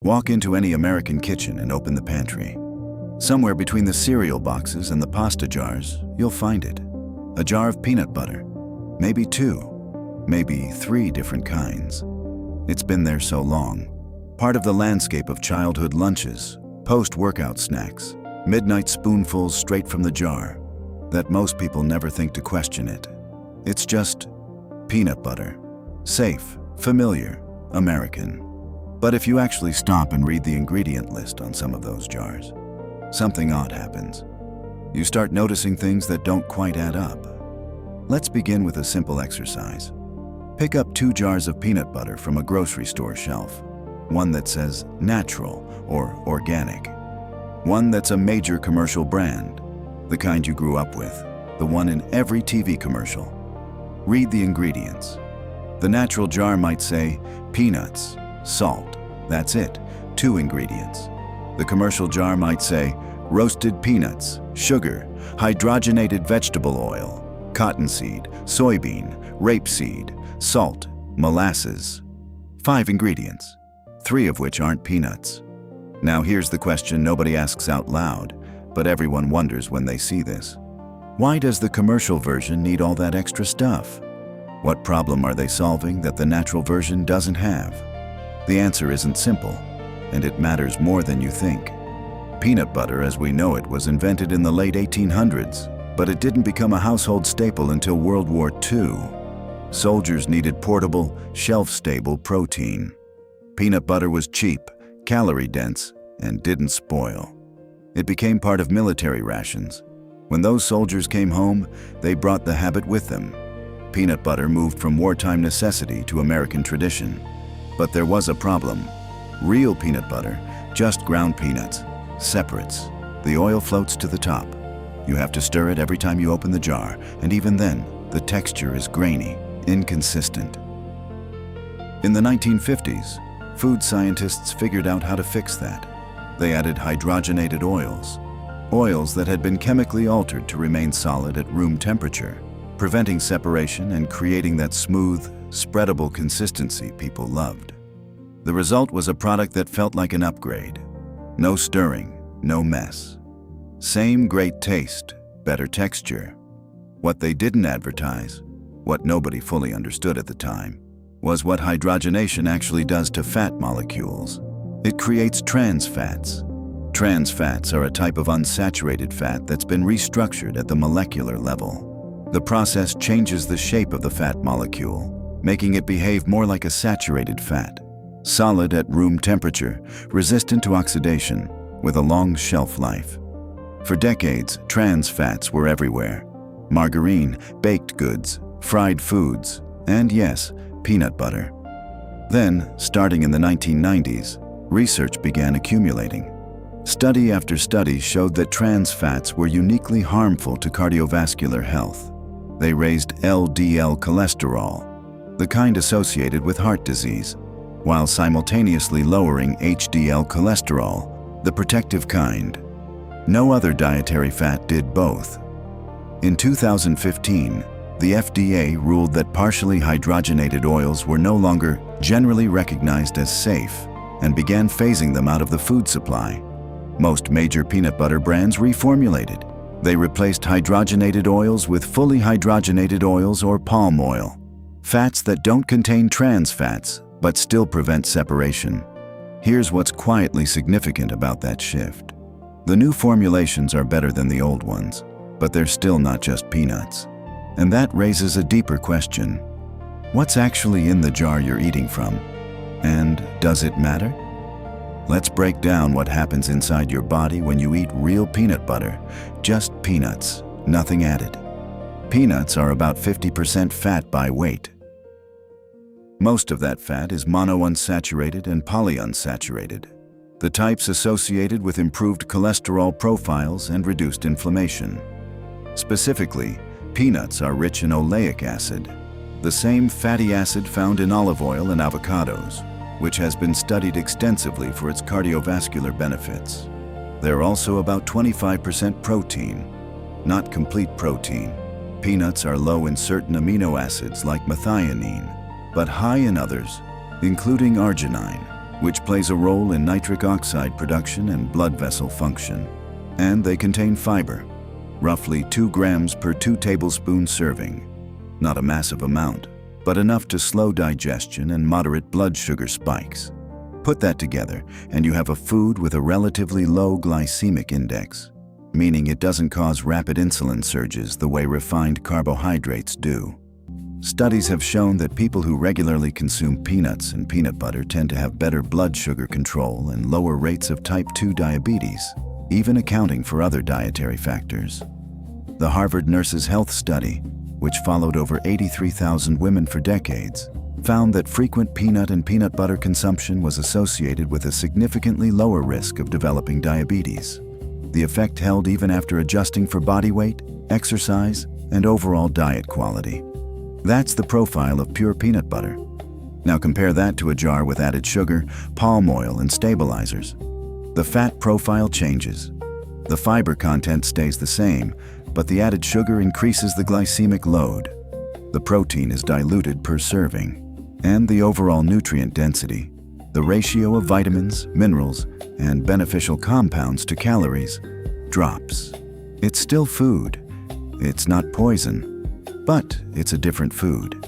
Walk into any American kitchen and open the pantry. Somewhere between the cereal boxes and the pasta jars, you'll find it. A jar of peanut butter. Maybe two, maybe three different kinds. It's been there so long. Part of the landscape of childhood lunches, post-workout snacks, midnight spoonfuls straight from the jar, that most people never think to question it. It's just peanut butter. Safe, familiar, American. But if you actually stop and read the ingredient list on some of those jars, something odd happens. You start noticing things that don't quite add up. Let's begin with a simple exercise. Pick up 2 jars of peanut butter from a grocery store shelf. One that says natural or organic. One that's a major commercial brand, the kind you grew up with, the one in every TV commercial. Read the ingredients. The natural jar might say peanuts, salt, that's it, 2 ingredients. The commercial jar might say roasted peanuts, sugar, hydrogenated vegetable oil, cottonseed, soybean, rapeseed, salt, molasses. 5 ingredients, 3 of which aren't peanuts. Now here's the question nobody asks out loud, but everyone wonders when they see this. Why does the commercial version need all that extra stuff? What problem are they solving that the natural version doesn't have? The answer isn't simple, and it matters more than you think. Peanut butter as we know it was invented in the late 1800s, but it didn't become a household staple until World War II. Soldiers needed portable, shelf-stable protein. Peanut butter was cheap, calorie-dense, and didn't spoil. It became part of military rations. When those soldiers came home, they brought the habit with them. Peanut butter moved from wartime necessity to American tradition. But there was a problem. Real peanut butter, just ground peanuts, separates. The oil floats to the top. You have to stir it every time you open the jar, and even then, the texture is grainy, inconsistent. In the 1950s, food scientists figured out how to fix that. They added hydrogenated oils, oils that had been chemically altered to remain solid at room temperature, preventing separation and creating that smooth, spreadable consistency people loved. The result was a product that felt like an upgrade. No stirring, no mess. Same great taste, better texture. What they didn't advertise, what nobody fully understood at the time, was what hydrogenation actually does to fat molecules. It creates trans fats. Trans fats are a type of unsaturated fat that's been restructured at the molecular level. The process changes the shape of the fat molecule, making it behave more like a saturated fat, solid at room temperature, resistant to oxidation, with a long shelf life. For decades, trans fats were everywhere. Margarine, baked goods, fried foods, and yes, peanut butter. Then, starting in the 1990s, research began accumulating. Study after study showed that trans fats were uniquely harmful to cardiovascular health. They raised LDL cholesterol, the kind associated with heart disease, while simultaneously lowering HDL cholesterol, the protective kind. No other dietary fat did both. In 2015, the FDA ruled that partially hydrogenated oils were no longer generally recognized as safe and began phasing them out of the food supply. Most major peanut butter brands reformulated. They replaced hydrogenated oils with fully hydrogenated oils or palm oil, fats that don't contain trans fats but still prevent separation. Here's what's quietly significant about that shift. The new formulations are better than the old ones, but they're still not just peanuts. And that raises a deeper question. What's actually in the jar you're eating from? And does it matter? Let's break down what happens inside your body when you eat real peanut butter, just peanuts, nothing added. Peanuts are about 50% fat by weight. Most of that fat is monounsaturated and polyunsaturated, the types associated with improved cholesterol profiles and reduced inflammation. Specifically, peanuts are rich in oleic acid, the same fatty acid found in olive oil and avocados, which has been studied extensively for its cardiovascular benefits. They're also about 25% protein, not complete protein. Peanuts are low in certain amino acids like methionine, but high in others, including arginine. which plays a role in nitric oxide production and blood vessel function. And they contain fiber, roughly 2 grams per 2 tablespoon serving. Not a massive amount, but enough to slow digestion and moderate blood sugar spikes. Put that together, and you have a food with a relatively low glycemic index, meaning it doesn't cause rapid insulin surges the way refined carbohydrates do. Studies have shown that people who regularly consume peanuts and peanut butter tend to have better blood sugar control and lower rates of type 2 diabetes, even accounting for other dietary factors. The Harvard Nurses' Health Study, which followed over 83,000 women for decades, found that frequent peanut and peanut butter consumption was associated with a significantly lower risk of developing diabetes. The effect held even after adjusting for body weight, exercise, and overall diet quality. That's the profile of pure peanut butter. Now compare that to a jar with added sugar, palm oil, and stabilizers. The fat profile changes. The fiber content stays the same, but the added sugar increases the glycemic load. The protein is diluted per serving. And the overall nutrient density, the ratio of vitamins, minerals, and beneficial compounds to calories, drops. It's still food. It's not poison. But it's a different food.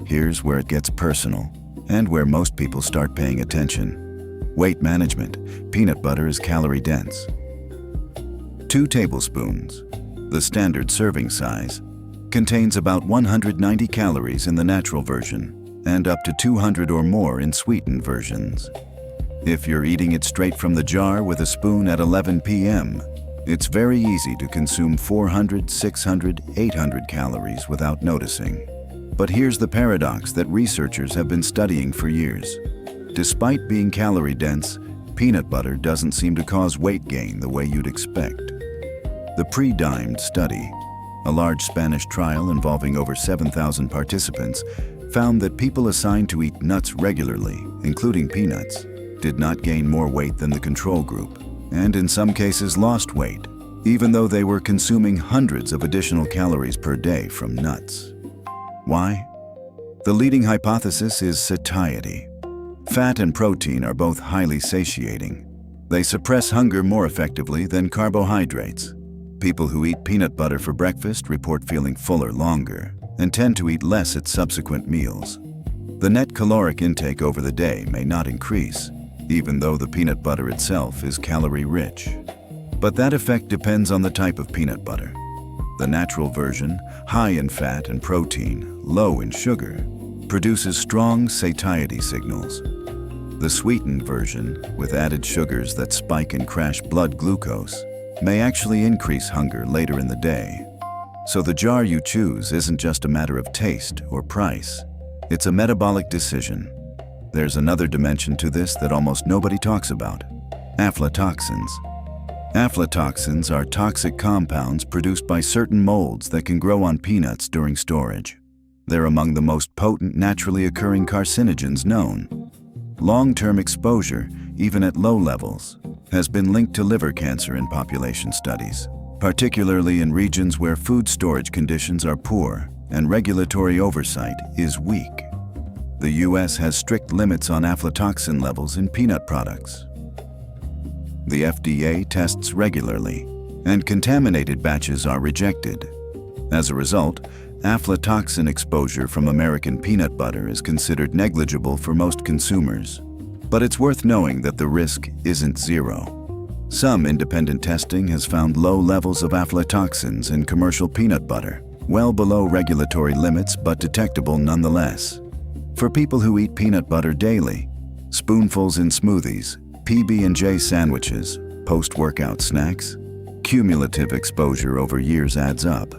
Here's where it gets personal, and where most people start paying attention. Weight management. Peanut butter is calorie-dense. 2 tablespoons, the standard serving size, contains about 190 calories in the natural version, and up to 200 or more in sweetened versions. If you're eating it straight from the jar with a spoon at 11 p.m., it's very easy to consume 400, 600, 800 calories without noticing. But here's the paradox that researchers have been studying for years. Despite being calorie-dense, peanut butter doesn't seem to cause weight gain the way you'd expect. The pre-dimed study, a large Spanish trial involving over 7,000 participants, found that people assigned to eat nuts regularly, including peanuts, did not gain more weight than the control group, and in some cases lost weight, even though they were consuming hundreds of additional calories per day from nuts. Why? The leading hypothesis is satiety. Fat and protein are both highly satiating. They suppress hunger more effectively than carbohydrates. People who eat peanut butter for breakfast report feeling fuller longer and tend to eat less at subsequent meals. The net caloric intake over the day may not increase, even though the peanut butter itself is calorie-rich. But that effect depends on the type of peanut butter. The natural version, high in fat and protein, low in sugar, produces strong satiety signals. The sweetened version, with added sugars that spike and crash blood glucose, may actually increase hunger later in the day. So the jar you choose isn't just a matter of taste or price. It's a metabolic decision. There's another dimension to this that almost nobody talks about: aflatoxins. Aflatoxins are toxic compounds produced by certain molds that can grow on peanuts during storage. They're among the most potent naturally occurring carcinogens known. Long-term exposure, even at low levels, has been linked to liver cancer in population studies, particularly in regions where food storage conditions are poor and regulatory oversight is weak. The U.S. has strict limits on aflatoxin levels in peanut products. The FDA tests regularly, and contaminated batches are rejected. As a result, aflatoxin exposure from American peanut butter is considered negligible for most consumers. But it's worth knowing that the risk isn't zero. Some independent testing has found low levels of aflatoxins in commercial peanut butter, well below regulatory limits but detectable nonetheless. For people who eat peanut butter daily, spoonfuls in smoothies, PB&J sandwiches, post-workout snacks, cumulative exposure over years adds up.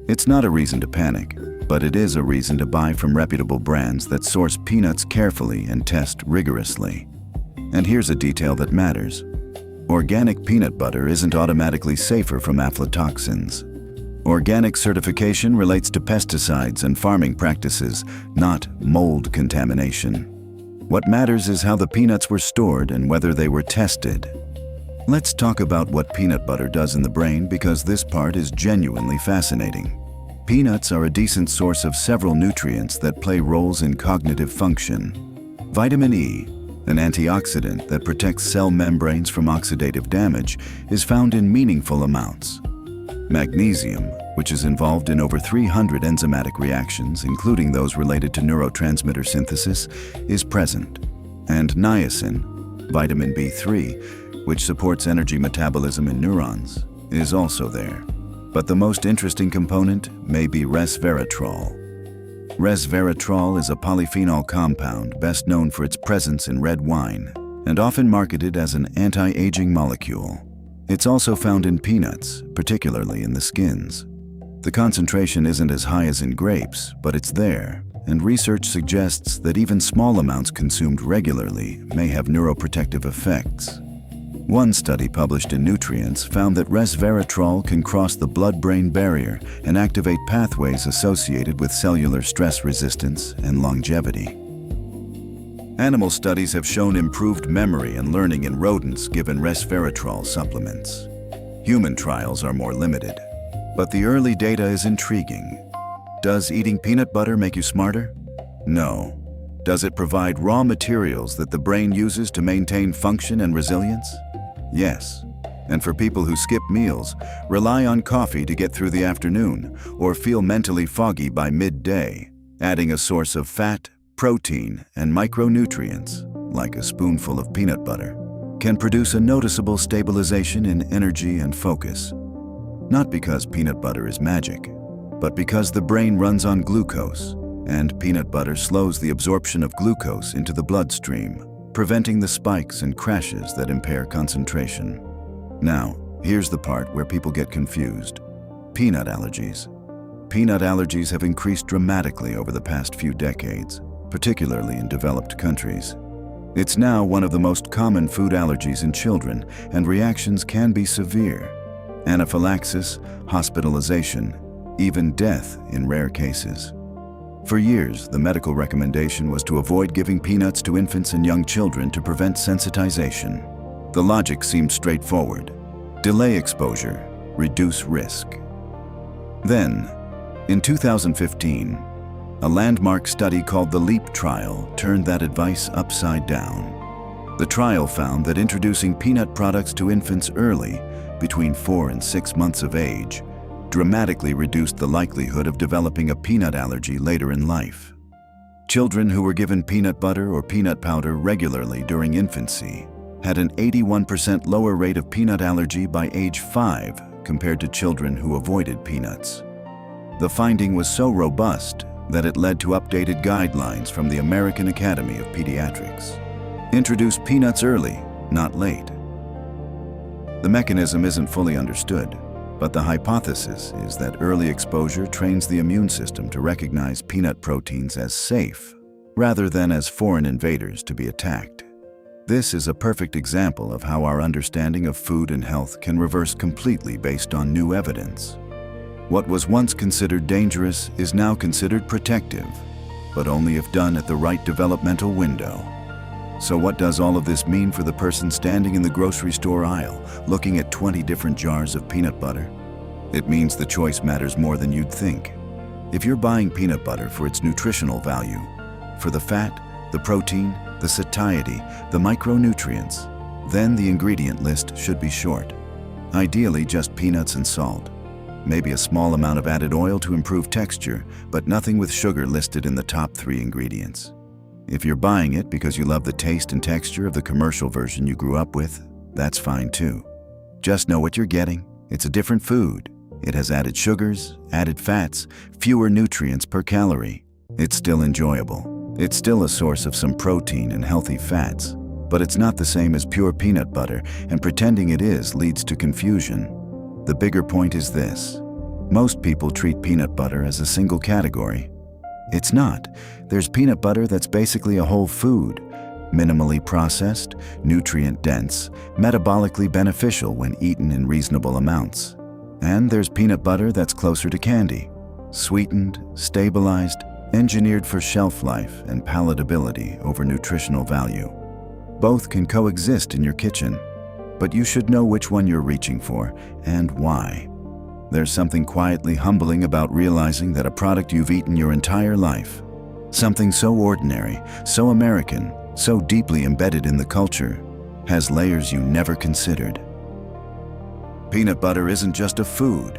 It's not a reason to panic, but it is a reason to buy from reputable brands that source peanuts carefully and test rigorously. And here's a detail that matters. Organic peanut butter isn't automatically safer from aflatoxins. Organic certification relates to pesticides and farming practices, not mold contamination. What matters is how the peanuts were stored and whether they were tested. Let's talk about what peanut butter does in the brain, because this part is genuinely fascinating. Peanuts are a decent source of several nutrients that play roles in cognitive function. Vitamin E, An antioxidant that protects cell membranes from oxidative damage is found in meaningful amounts. Magnesium, which is involved in over 300 enzymatic reactions, including those related to neurotransmitter synthesis, is present. And niacin, vitamin B3, which supports energy metabolism in neurons, is also there. But the most interesting component may be resveratrol. Resveratrol is a polyphenol compound best known for its presence in red wine and often marketed as an anti-aging molecule. It's also found in peanuts, particularly in the skins. The concentration isn't as high as in grapes, but it's there, and research suggests that even small amounts consumed regularly may have neuroprotective effects. One study published in Nutrients found that resveratrol can cross the blood-brain barrier and activate pathways associated with cellular stress resistance and longevity. Animal studies have shown improved memory and learning in rodents given resveratrol supplements. Human trials are more limited, but the early data is intriguing. Does eating peanut butter make you smarter? No. Does it provide raw materials that the brain uses to maintain function and resilience? Yes. And for people who skip meals, rely on coffee to get through the afternoon, or feel mentally foggy by midday, adding a source of fat, protein, and micronutrients, like a spoonful of peanut butter, can produce a noticeable stabilization in energy and focus. Not because peanut butter is magic, but because the brain runs on glucose, and peanut butter slows the absorption of glucose into the bloodstream, preventing the spikes and crashes that impair concentration. Now, here's the part where people get confused. Peanut allergies. Peanut allergies have increased dramatically over the past few decades, particularly in developed countries. It's now one of the most common food allergies in children, and reactions can be severe. Anaphylaxis, hospitalization, even death in rare cases. For years, the medical recommendation was to avoid giving peanuts to infants and young children to prevent sensitization. The logic seemed straightforward. Delay exposure, reduce risk. Then, in 2015, a landmark study called the LEAP trial turned that advice upside down. The trial found that introducing peanut products to infants early, between 4 and 6 months of age, dramatically reduced the likelihood of developing a peanut allergy later in life. Children who were given peanut butter or peanut powder regularly during infancy had an 81% lower rate of peanut allergy by age 5 compared to children who avoided peanuts. The finding was so robust that it led to updated guidelines from the American Academy of Pediatrics. Introduce peanuts early, not late. The mechanism isn't fully understood, but the hypothesis is that early exposure trains the immune system to recognize peanut proteins as safe, rather than as foreign invaders to be attacked. This is a perfect example of how our understanding of food and health can reverse completely based on new evidence. What was once considered dangerous is now considered protective, but only if done at the right developmental window. So what does all of this mean for the person standing in the grocery store aisle, looking at 20 different jars of peanut butter? It means the choice matters more than you'd think. If you're buying peanut butter for its nutritional value, for the fat, the protein, the satiety, the micronutrients, then the ingredient list should be short. Ideally just peanuts and salt. Maybe a small amount of added oil to improve texture, but nothing with sugar listed in the top 3 ingredients. If you're buying it because you love the taste and texture of the commercial version you grew up with, that's fine too. Just know what you're getting. It's a different food. It has added sugars, added fats, fewer nutrients per calorie. It's still enjoyable. It's still a source of some protein and healthy fats, but it's not the same as pure peanut butter, and pretending it is leads to confusion. The bigger point is this. Most people treat peanut butter as a single category. It's not. There's peanut butter that's basically a whole food, minimally processed, nutrient-dense, metabolically beneficial when eaten in reasonable amounts. And there's peanut butter that's closer to candy, sweetened, stabilized, engineered for shelf life and palatability over nutritional value. Both can coexist in your kitchen, but you should know which one you're reaching for and why. There's something quietly humbling about realizing that a product you've eaten your entire life, something so ordinary, so American, so deeply embedded in the culture, has layers you never considered. Peanut butter isn't just a food.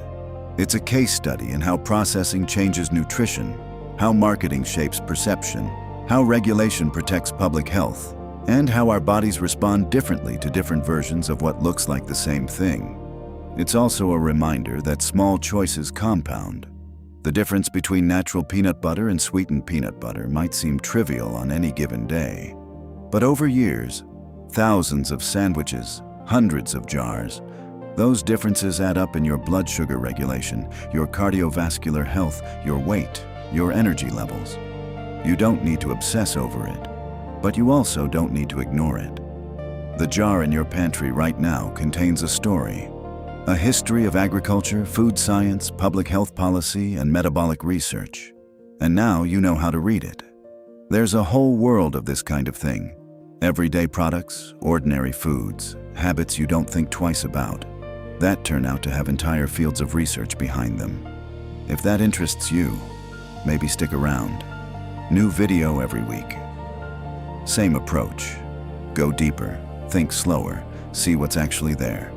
It's a case study in how processing changes nutrition, how marketing shapes perception, how regulation protects public health, and how our bodies respond differently to different versions of what looks like the same thing. It's also a reminder that small choices compound. The difference between natural peanut butter and sweetened peanut butter might seem trivial on any given day. But over years, thousands of sandwiches, hundreds of jars, those differences add up in your blood sugar regulation, your cardiovascular health, your weight, your energy levels. You don't need to obsess over it, but you also don't need to ignore it. The jar in your pantry right now contains a story, a history of agriculture, food science, public health policy, and metabolic research. And now you know how to read it. There's a whole world of this kind of thing. Everyday products, ordinary foods, habits you don't think twice about, that turn out to have entire fields of research behind them. If that interests you, maybe stick around. New video every week. Same approach. Go deeper, think slower, see what's actually there.